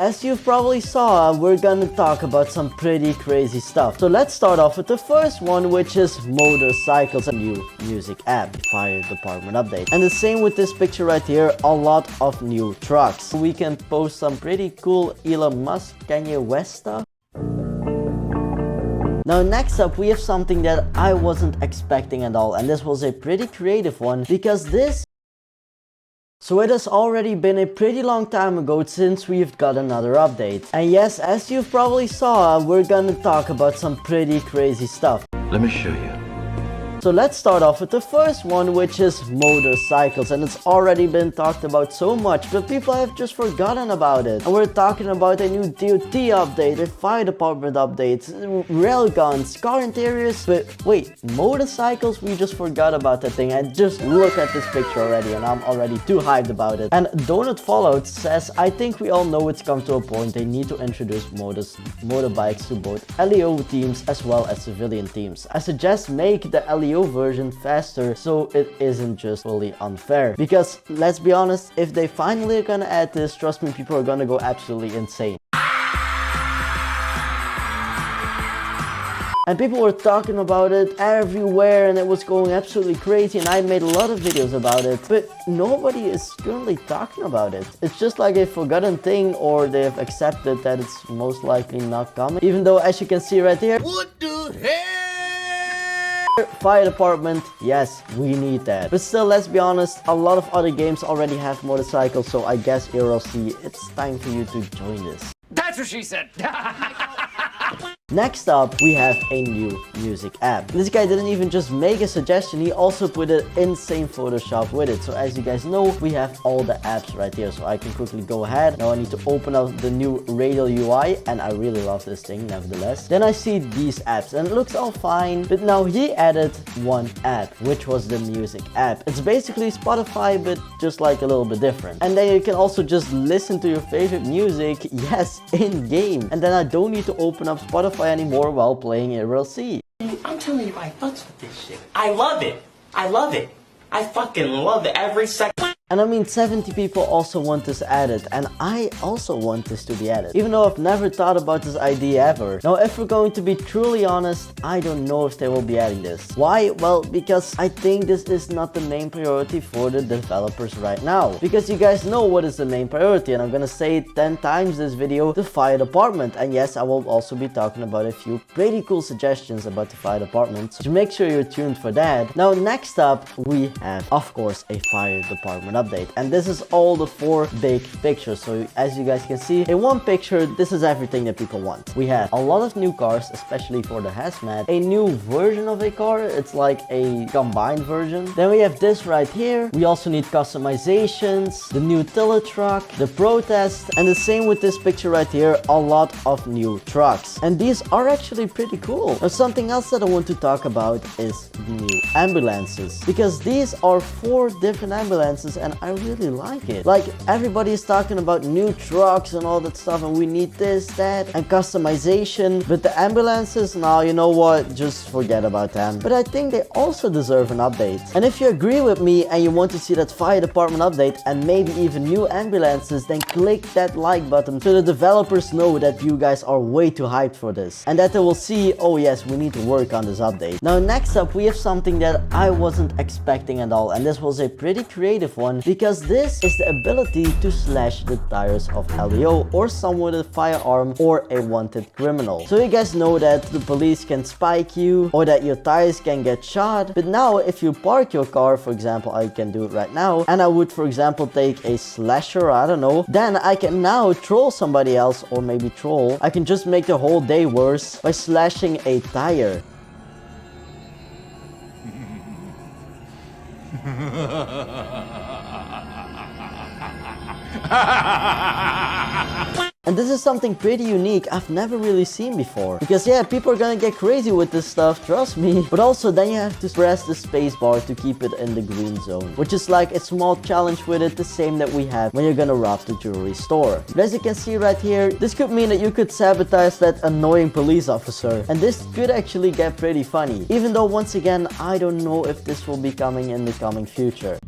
As you've probably saw, we're gonna talk about some pretty crazy stuff. So let's start off with the first one, which is motorcycles, a new music app, fire department update. And the same with this picture right here, a lot of new trucks. We can post some pretty cool Elon Musk, Kanye West stuff. Now next up, we have something that I wasn't expecting at all, and this was a pretty creative one, because So it has already been a pretty long time ago since we've got another update. And yes, as you've probably saw, we're gonna talk about some pretty crazy stuff. Let me show you. So let's start off with the first one, which is motorcycles, and it's already been talked about so much, but people have just forgotten about it. And we're talking about a new DOT update, a fire department update, railguns, car interiors, but wait, motorcycles? We just forgot about that thing, and just look at this picture already, and I'm already too hyped about it. And Donut Fallout says, I think we all know it's come to a point they need to introduce motorbikes to both LEO teams as well as civilian teams. I suggest make the LEO version faster so it isn't just fully unfair, because let's be honest, if they finally are gonna add this, trust me, people are gonna go absolutely insane. And people were talking about it everywhere, and it was going absolutely crazy, and I made a lot of videos about it, but nobody is currently talking about it. It's just like a forgotten thing, or they've accepted that it's most likely not coming, even though, as you can see right here, What the hell? fire department, yes, we need that. But still, let's be honest, a lot of other games already have motorcycles, so I guess ERLC, it's time for you to join this. That's what she said. Next up, we have a new music app. This guy didn't even just make a suggestion, he also put an insane Photoshop with it. So as you guys know, we have all the apps right here. So I can quickly go ahead. Now I need to open up the new Radial UI, and I really love this thing nevertheless. Then I see these apps, and it looks all fine. But now he added one app, which was the music app. It's basically Spotify, but just like a little bit different. And then you can also just listen to your favorite music, yes, in game. And then I don't need to open up Spotify anymore while playing ERLC. I'm telling you, I fucks with this shit. I love it. I love it. I fucking love it every second. And I mean, 70 people also want this added, and I also want this to be added, even though I've never thought about this idea ever. Now, if we're going to be truly honest, I don't know if they will be adding this. Why? Well, because I think this is not the main priority for the developers right now. Because you guys know what is the main priority, and I'm gonna say it 10 times this video, the fire department. And yes, I will also be talking about a few pretty cool suggestions about the fire department, so make sure you're tuned for that. Now, next up, we have, of course, a fire department update, and this is all the 4 big pictures. So as you guys can see, in one picture, this is everything that people want. We have a lot of new cars, especially for the hazmat, a new version of a car, it's like a combined version. Then we have this right here. We also need customizations, the new tiller truck, the protest, and the same with this picture right here, a lot of new trucks, and these are actually pretty cool. Now, something else that I want to talk about is the new ambulances, because these are 4 different ambulances, and I really like it. Like, everybody is talking about new trucks and all that stuff, and we need this, that, and customization, but the ambulances, now, you know what, just forget about them. But I think they also deserve an update. And if you agree with me and you want to see that fire department update and maybe even new ambulances, then click that like button so the developers know that you guys are way too hyped for this, and that they will see, oh yes, we need to work on this update. Now next up, we have something that I wasn't expecting at all, and this was a pretty creative one, because this is the ability to slash the tires of LEO or someone with a firearm or a wanted criminal. So you guys know that the police can spike you, or that your tires can get shot, but now if you park your car, for example, I can do it right now, and I would, for example, take a slasher, I don't know, then I can now troll somebody else, or maybe troll, I can just make the whole day worse by slashing a tire. And this is something pretty unique I've never really seen before. Because yeah, people are gonna get crazy with this stuff, trust me. But also then you have to press the spacebar to keep it in the green zone, which is like a small challenge with it, the same that we have when you're gonna rob the jewelry store. But as you can see right here, this could mean that you could sabotage that annoying police officer. And this could actually get pretty funny. Even though once again, I don't know if this will be coming in the coming future.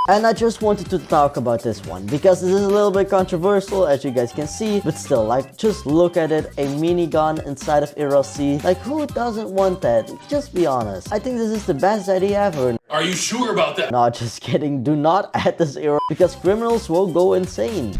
And I just wanted to talk about this one because this is a little bit controversial, as you guys can see, but still, like, just look at it, a minigun inside of ERLC. Like, who doesn't want that? Just be honest. I think this is the best idea ever. Are you sure about that? No, just kidding. Do not add this era because criminals will go insane.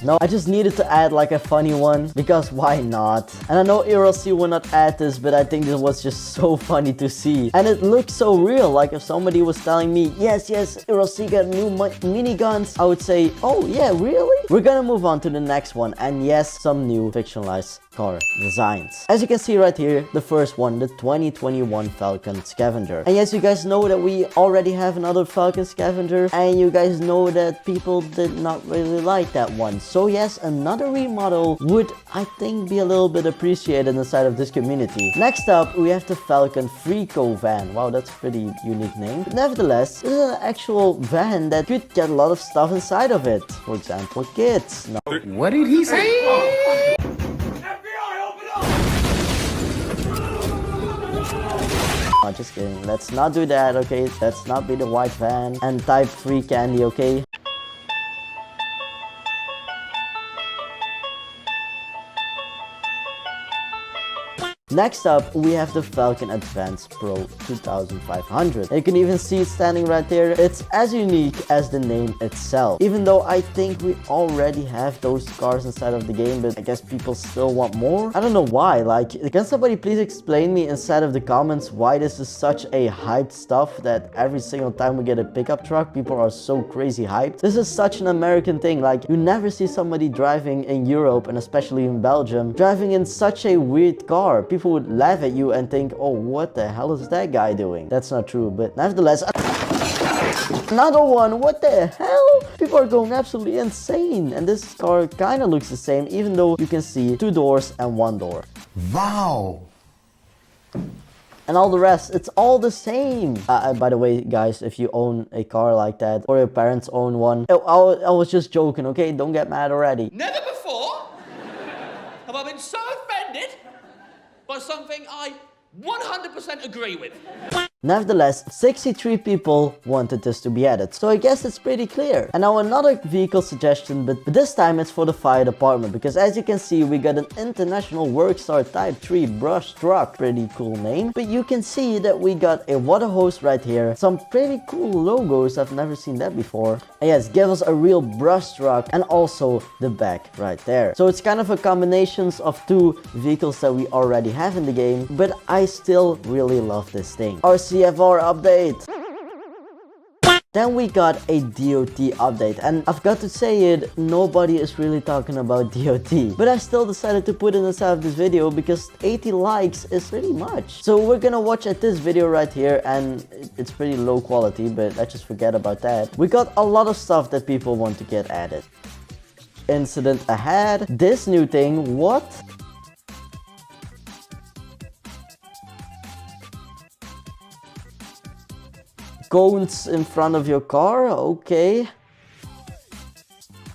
No, I just needed to add like a funny one because why not? And I know ERLC will not add this, but I think this was just so funny to see. And it looks so real. Like if somebody was telling me, yes, ERLC got new miniguns, I would say, oh yeah, really? We're gonna move on to the next one. And yes, some new fictionalized car designs. As you can see right here, the first one, the 2021 Falcon Scavenger. And yes, you guys know that we already have another Falcon Scavenger, and you guys know that people did not really like that one. So yes, another remodel would, I think, be a little bit appreciated inside of this community. Next up, we have the Falcon Frico van. Wow, that's a pretty unique name. But nevertheless, this is an actual van that could get a lot of stuff inside of it. For example, kids. No. What did he say? No, just kidding. Let's not do that, okay? Let's not be the white van and type free candy, okay? Next up, we have the Falcon Advance Pro 2500. You can even see it standing right there. It's as unique as the name itself. Even though I think we already have those cars inside of the game, but I guess people still want more. I don't know why. Like, can somebody please explain me inside of the comments why this is such a hyped stuff that every single time we get a pickup truck, people are so crazy hyped. This is such an American thing. Like, you never see somebody driving in Europe, and especially in Belgium, driving in such a weird car. People would laugh at you and think, oh, what the hell is that guy doing? That's not true, but nevertheless, another one. What the hell? People are going absolutely insane. And this car kind of looks the same, even though you can see 2 doors and 1 door. Wow. And all the rest, it's all the same. By the way, guys, if you own a car like that, or your parents own one, I was just joking, okay? Don't get mad already. Never before have I been so offended by something I 100% agree with. Nevertheless, 63 people wanted this to be added, so I guess it's pretty clear. And now another vehicle suggestion, but this time it's for the fire department, because as you can see, we got an International Workstar Type 3 brush truck, pretty cool name. But you can see that we got a water hose right here, some pretty cool logos, I've never seen that before. And yes, give us a real brush truck, and also the back right there. So it's kind of a combination of 2 vehicles that we already have in the game, but I still really love this thing. Our CFR update. Then we got a DOT update, and I've got to say it, nobody is really talking about DOT. But I still decided to put it inside of this video because 80 likes is really much. So we're gonna watch at this video right here, and it's pretty low quality, but let's just forget about that. We got a lot of stuff that people want to get added. Incident ahead, this new thing, what? Cones in front of your car, okay.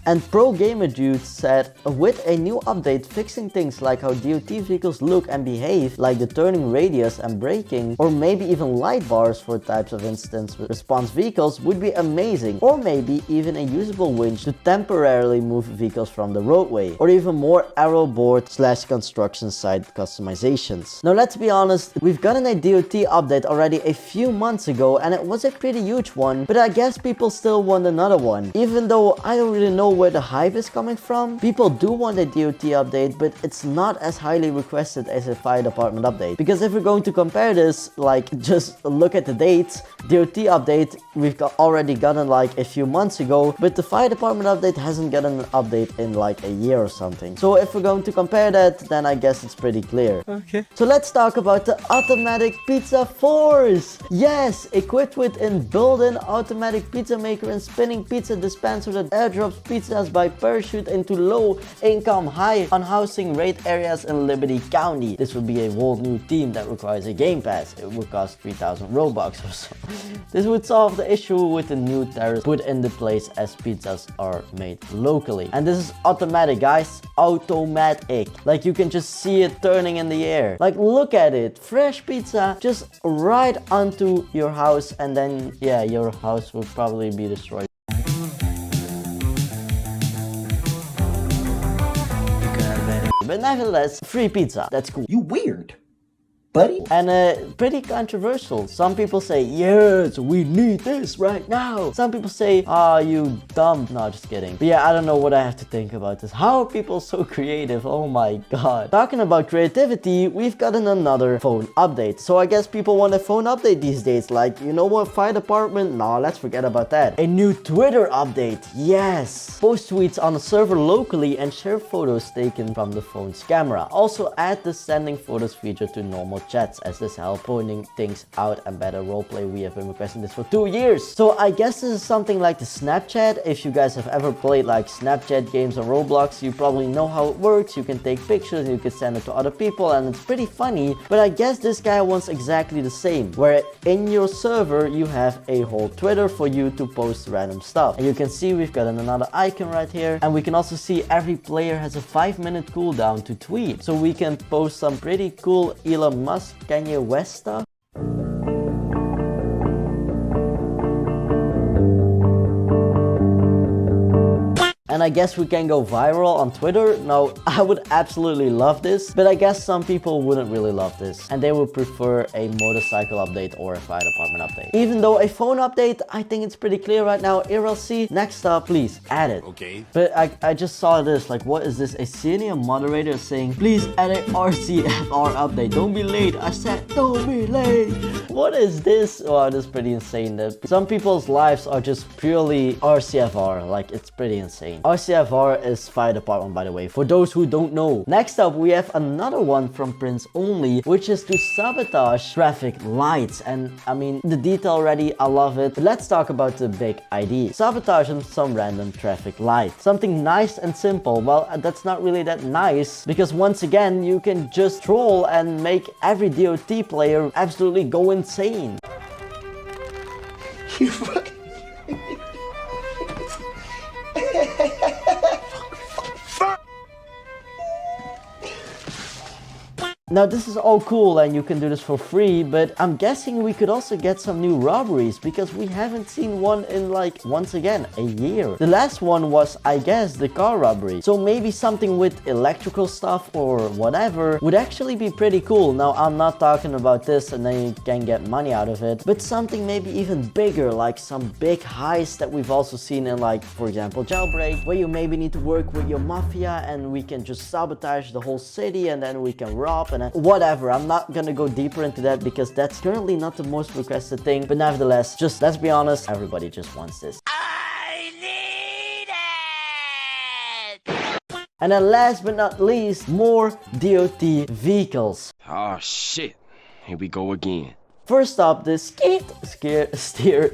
And Pro Gamer Dude said, with a new update fixing things like how DOT vehicles look and behave, like the turning radius and braking, or maybe even light bars for types of incident response vehicles would be amazing. Or maybe even a usable winch to temporarily move vehicles from the roadway, or even more aero board / construction site customizations. Now let's be honest, we've gotten a DOT update already a few months ago, and it was a pretty huge one, but I guess people still want another one. Even though I don't really know where the hype is coming from. People do want a DOT update, but it's not as highly requested as a fire department update. Because if we're going to compare this, like, just look at the dates. DOT update we've already gotten like a few months ago, but the fire department update hasn't gotten an update in like a year or something. So if we're going to compare that, then I guess it's pretty clear. Okay. So let's talk about the automatic pizza force. Yes, equipped with a built-in automatic pizza maker and spinning pizza dispenser that airdrops pizzas by parachute into low-income, high unhousing rate areas in Liberty County. This would be a whole new team that requires a game pass. It would cost 3,000 Robux or so. This would solve the issue with the new tariffs put into place as pizzas are made locally. And this is automatic, guys. Automatic. Like you can just see it turning in the air. Like look at it. Fresh pizza just right onto your house, and then yeah, your house will probably be destroyed. But nevertheless, free pizza. That's cool. You weird, buddy. And pretty controversial. Some people say, yes, we need this right now. Some people say, ah, you dumb. No, just kidding. But yeah, I don't know what I have to think about this. How are people so creative? Oh my god. Talking about creativity, we've gotten another phone update. So I guess people want a phone update these days. Like, you know what, fire department? Nah, let's forget about that. A new Twitter update. Yes. Post tweets on a server locally and share photos taken from the phone's camera. Also add the sending photos feature to normal chats, as this helps pointing things out and better roleplay. We have been requesting this for 2 years. So I guess this is something like the Snapchat. If you guys have ever played like Snapchat games on Roblox, you probably know how it works. You can take pictures, you can send it to other people, and it's pretty funny. But I guess this guy wants exactly the same, where in your server you have a whole Twitter for you to post random stuff. And you can see we've got another icon right here, and we can also see every player has a 5-minute cooldown to tweet. So we can post some pretty cool Elon Musk, Kanye West stuff. And I guess we can go viral on Twitter. Now, I would absolutely love this, but I guess some people wouldn't really love this, and they would prefer a motorcycle update or a fire department update. Even though a phone update, I think it's pretty clear right now. ERLC, next up, please add it. Okay. But I just saw this, like, what is this? A senior moderator saying, please add a RCFR update. Don't be late. I said, don't be late. What is this? Oh, this is pretty insane. Some people's lives are just purely RCFR. Like, it's pretty insane. RCFR is fire department, by the way, for those who don't know. Next up, we have another one from Prince Only, which is to sabotage traffic lights. And I mean, the detail already, I love it. But let's talk about the big idea. Sabotaging some random traffic light. Something nice and simple. Well, that's not really that nice, because once again, you can just troll and make every DOT player absolutely go insane. You fucking... Now this is all cool and you can do this for free, but I'm guessing we could also get some new robberies, because we haven't seen one in, like, once again, a year. The last one was, I guess, the car robbery. So maybe something with electrical stuff or whatever would actually be pretty cool. Now I'm not talking about this and then you can get money out of it, but something maybe even bigger, like some big heist that we've also seen in, like, for example, Jailbreak, where you maybe need to work with your mafia and we can just sabotage the whole city and then we can rob and whatever. I'm not gonna go deeper into that because that's currently not the most requested thing, but nevertheless, just let's be honest, everybody just wants this. I need it! And then last but not least, more DOT vehicles. Oh shit, here we go again. First up, the skid steer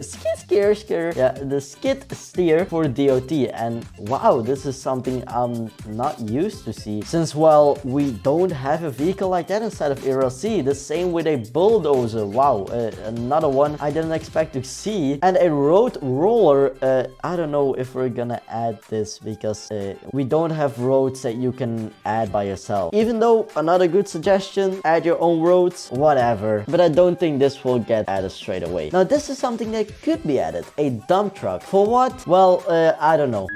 for DOT. And wow, this is something I'm not used to see, since, well, we don't have a vehicle like that inside of ERLC. The same with a bulldozer. Wow, another one I didn't expect to see. And a road roller. I don't know if we're gonna add this, because we don't have roads that you can add by yourself. Even though, another good suggestion, add your own roads, whatever. But I don't think this will get added straight away. Now this is something that could be added. A dump truck. For what? Well, I don't know.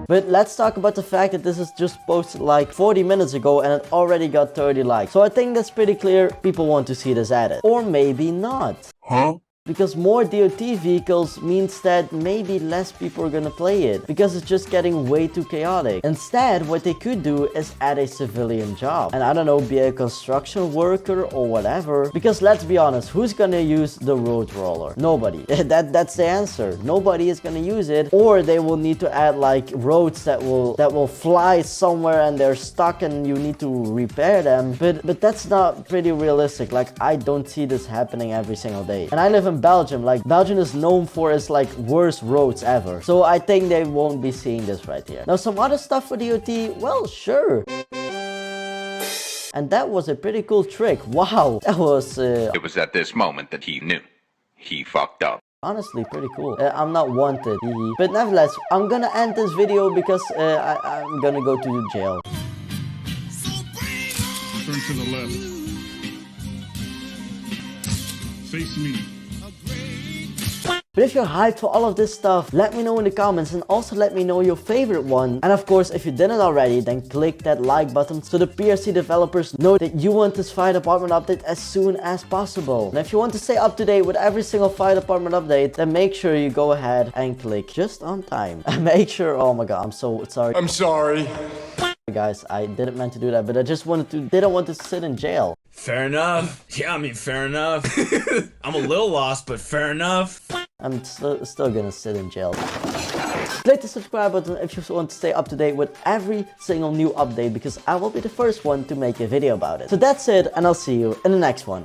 But let's talk about the fact that this is just posted like 40 minutes ago and it already got 30 likes. So I think that's pretty clear. People want to see this added. Or maybe not. Huh? Because more DOT vehicles means that maybe less people are gonna play it, because it's just getting way too chaotic. Instead, what they could do is add a civilian job. And I don't know, be a construction worker or whatever. Because let's be honest, who's gonna use the road roller? Nobody. That's the answer. Nobody is gonna use it. Or they will need to add like roads that will fly somewhere and they're stuck and you need to repair them. But that's not pretty realistic. Like, I don't see this happening every single day. And I live in Belgium. Like, Belgium is known for its like worst roads ever. So I think they won't be seeing this right here. Now some other stuff for DOT, well, sure. And that was a pretty cool trick. Wow, that was It was at this moment that he knew. He fucked up. Honestly, pretty cool. I'm not wanted, but nevertheless, I'm gonna end this video because I'm gonna go to jail. Turn to the left. Face me. But if you're hyped for all of this stuff, let me know in the comments and also let me know your favorite one. And of course, if you didn't already, then click that like button so the PRC developers know that you want this fire department update as soon as possible. And if you want to stay up to date with every single fire department update, then make sure you go ahead and click just on time. And make sure, oh my god, I'm so sorry. I'm sorry. Guys, I didn't mean to do that, but I just didn't want to sit in jail. Fair enough. Yeah, I mean, fair enough. I'm a little lost, but fair enough. I'm still gonna sit in jail. Click the subscribe button if you want to stay up to date with every single new update, because I will be the first one to make a video about it. So that's it, and I'll see you in the next one.